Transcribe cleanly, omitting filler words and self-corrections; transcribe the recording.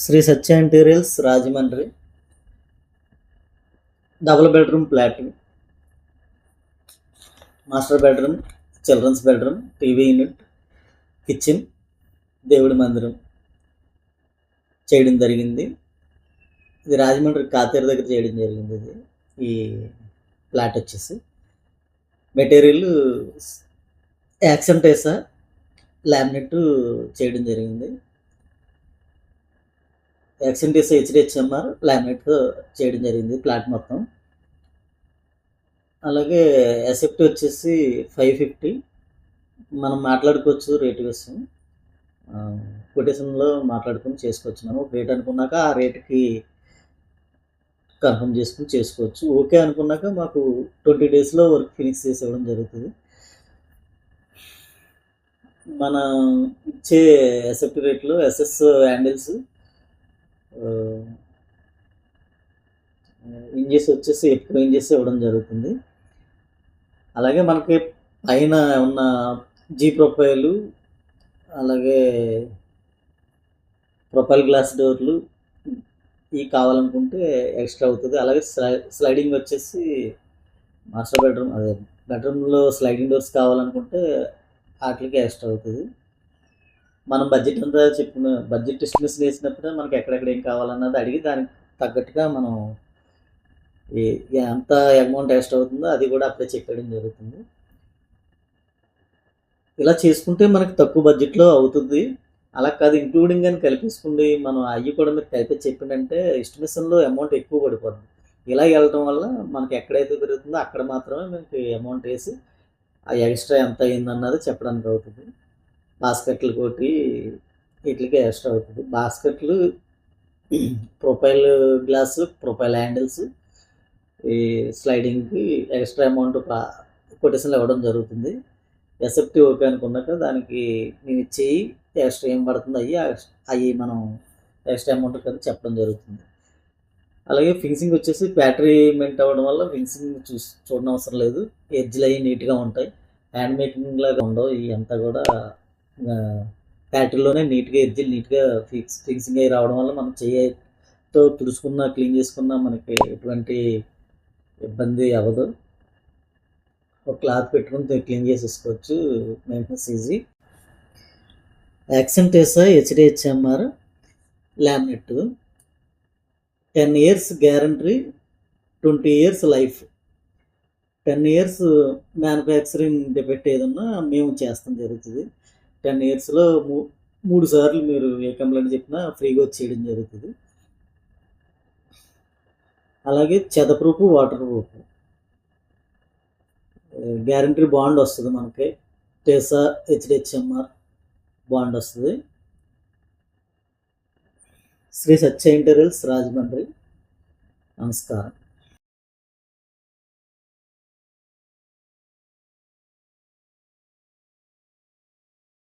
Shri Satya interiors Rajahmundry. Double bedroom flat, master bedroom, children's bedroom, TV unit, kitchen, దేవుడి మందిరం చేయడం జరిగింది. ఇది రాజమండ్రి కాతేరు దగ్గర చేయడం జరిగింది. ఇది ఈ ఫ్లాట్ వచ్చేసి మెటీరియల్ యాక్సెంటేసా లామినేట్ చేయడం జరిగింది. యాక్సెంటేసా హెచ్డిహెచ్ఎంఆర్ లామినేట్ చేయడం జరిగింది ఫ్లాట్ మొత్తం. అలాగే ఎసెప్ట్ వచ్చేసి 550. మనం మాట్లాడుకోవచ్చు రేటు విషయం, కొటేషన్లో మాట్లాడుకొని చేసుకోవచ్చు. మనం రేట్ అనుకున్నాక ఆ రేటుకి కన్ఫర్మ్ చేసుకుని చేసుకోవచ్చు. ఓకే అనుకున్నాక మాకు 20 డేస్లో వర్క్ ఫినిష్ చేసి ఇవ్వడం జరుగుతుంది. మన ఇచ్చే ఎసెప్ట్ రేట్లో ఎస్ఎస్ హ్యాండిల్స్, ఇంజెస్ వచ్చేసి ఎక్కువ ఇంజెస్ ఇవ్వడం జరుగుతుంది. అలాగే మనకి పైన ఉన్న జీ ప్రొఫైలు, అలాగే ప్రొఫైల్ గ్లాస్ డోర్లు ఇవి కావాలనుకుంటే ఎక్స్ట్రా అవుతుంది. అలాగే స్లైడింగ్ వచ్చేసి మాస్టర్ బెడ్రూమ్, అదే బెడ్రూమ్లో స్లైడింగ్ డోర్స్ కావాలనుకుంటే వాటికి ఎక్స్ట్రా అవుతుంది. మనం బడ్జెట్ అంతా చెప్పిన బడ్జెట్ ఎస్టిమేషన్ వేసినప్పుడే మనకి ఎక్కడెక్కడ ఏం కావాలన్నది అడిగి దానికి తగ్గట్టుగా మనం ఎంత అమౌంట్ ఎక్స్ట్రా అవుతుందో అది కూడా అప్పుడే చెప్పడం జరుగుతుంది. ఇలా చేసుకుంటే మనకి తక్కువ బడ్జెట్లో అవుతుంది. అలా కాదు ఇంక్లూడింగ్ అని కలిపేసుకుండి మనం అవి కూడా మీరు కలిపి చెప్పిందంటే ఎస్టిమేషన్లో అమౌంట్ ఎక్కువ పడిపోతుంది. ఇలా వెళ్ళడం వల్ల మనకి ఎక్కడైతే పెరుగుతుందో అక్కడ మాత్రమే మనకి అమౌంట్ వేసి ఆ ఎక్స్ట్రా ఎంత అయిందన్నది చెప్పడానికి అవుతుంది. బాస్కెట్లు కొట్టి వీటికి ఎక్స్ట్రా అవుతుంది. బాస్కెట్లు, ప్రొఫైల్ గ్లాసు, ప్రొఫైల్ హ్యాండిల్స్, ఈ స్లైడింగ్కి ఎక్స్ట్రా అమౌంట్ కొటేషన్లు ఇవ్వడం జరుగుతుంది. ఎసెప్ట్ ఓకే అనుకున్నాక దానికి నేను చేయి ఎక్స్ట్రా ఏం పడుతుంది అవి మనం ఎక్స్ట్రా అమౌంట్ కదా చెప్పడం జరుగుతుంది. అలాగే ఫినిషింగ్ వచ్చేసి బ్యాటరీ మెంట్ అవ్వడం వల్ల ఫినిషింగ్ చూడనవసరం లేదు. ఎడ్జ్లు అవి నీట్గా ఉంటాయి, హ్యాండ్ మేకింగ్ లాగా ఉండవు. ఇవి అంతా కూడా ఫ్యాక్టరీలోనే నీట్గా ఎడ్జ్లు నీట్గా ఫినిషింగ్ అయ్యి రావడం వల్ల మనం చేయతో తుడుచుకున్నా క్లీన్ చేసుకున్నా మనకి ఎటువంటి ఇబ్బంది అవ్వదు. ఒక క్లాత్ పెట్టుకుని క్లీన్ చేసేసుకోవచ్చు, మెయింటెనెన్స్ ఈజీ. యాక్సెంటేసా HDHMR laminate, 10 years guarantee, 20 years life. 10 years manufacturing defect ఏదన్నా మేము చేస్తాం జరుగుతుంది. 10 yearsలో 3 సార్లు మీరు ఏ కంప్లైంట్ చెప్పినా ఫ్రీగా వచ్చేయడం జరుగుతుంది. అలాగే చెదప్రూఫ్, వాటర్ ప్రూఫ్ గ్యారంటీ బాండ్ వస్తుంది మనకి. టేసా హెచ్డిహెచ్ఎంఆర్ బాండ్ వస్తుంది. శ్రీ సత్య ఇంటీరియల్స్ రాజమండ్రి. నమస్కారం.